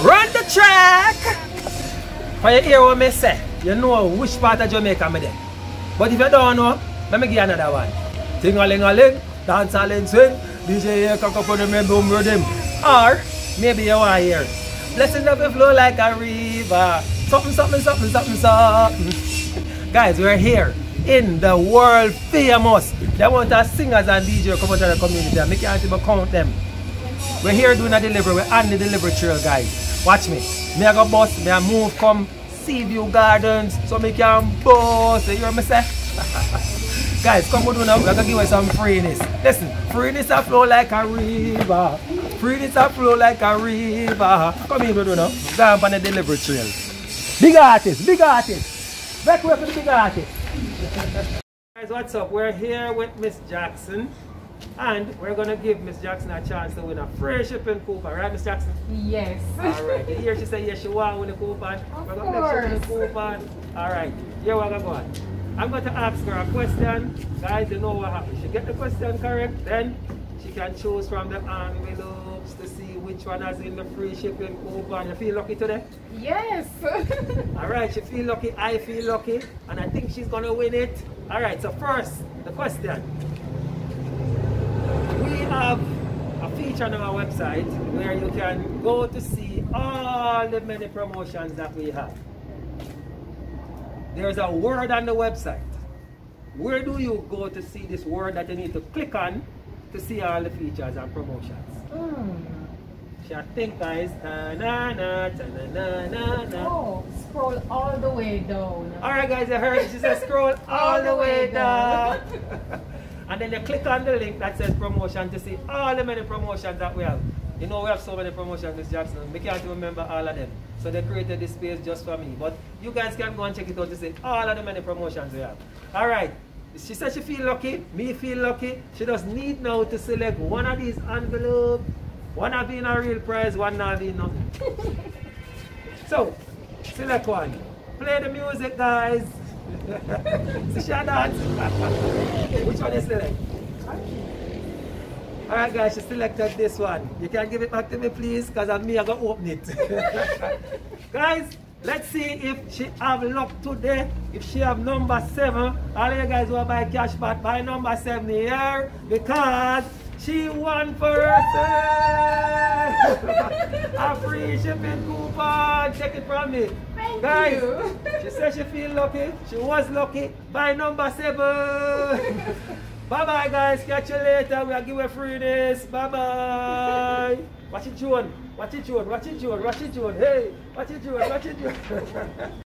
Run the track! For you hear what I say, you know which part of Jamaica I'm there. But if you don't know, let me give you another one. Ting-a-ling-a-ling, dance-a-ling swing, DJ here, cock up on them, boom rhythm. Or, maybe you want to hear, blessings of the flow like a river. Something, something, something, something, something. Guys, we're here in the world famous. They want us singers and DJs come out of the community and we can't even count them. We're here doing a delivery, we're on the delivery trail, guys. Watch me. Me I go bus, me I move come Seaview Gardens so me can bus. You hear me say? Guys, come on now, we're gonna give you some freeness. Listen, freeness a flow like a river. Freeness a flow like a river. Come here, do now. Go on the delivery trail. Big artist, big artist. Back away from the big artist. Guys, what's up? We're here with Miss Jackson. And we're gonna give Miss Jackson a chance to win a free shipping coupon, right, Miss Jackson? Yes. Alright, you hear she say yes, she want to win a coupon. We're gonna let you win a coupon. Alright, here we're gonna go on. I'm going to ask her a question. Guys, you know what happens. She get the question correct, then she can choose from the envelopes to see which one has in the free shipping coupon. You feel lucky today? Yes. Alright, she feel lucky, I feel lucky, and I think she's gonna win it. Alright, so first, the question. We have a feature on our website where you can go to see all the many promotions that we have. There's a word on the website. Where do you go to see this word that you need to click on to see all the features and promotions? I think, guys. Oh, scroll all the way down. Alright, guys, you heard she said scroll all the way down. And then you click on the link that says promotion to see all the many promotions that we have. You know we have so many promotions, Miss Jackson. We can't remember all of them. So they created this space just for me. But you guys can go and check it out to see all of the many promotions we have. Alright. She said she feel lucky. Me feel lucky. She just need now to select one of these envelopes. One of being a real prize, one not being nothing. So, select one. Play the music, guys. See she dance. Which one is select? Alright guys, she selected this one. You can give it back to me please, because I'm going to open it. Guys, let's see if she have luck today. If she have number 7. All of you guys who are buy cash back, buy number 7 here. Because she won for herself. A free shipping coupon. Take it from me. Thank guys, you. She said she feel lucky. She was lucky. Buy number 7. Bye-bye, guys. Catch you later. We'll give you free this. Bye-bye. Watch it, Joan. Watch it, Joan. Watch it, Joan. Watch it, Joan. Hey, watch it, Joan. Watch it, Joan.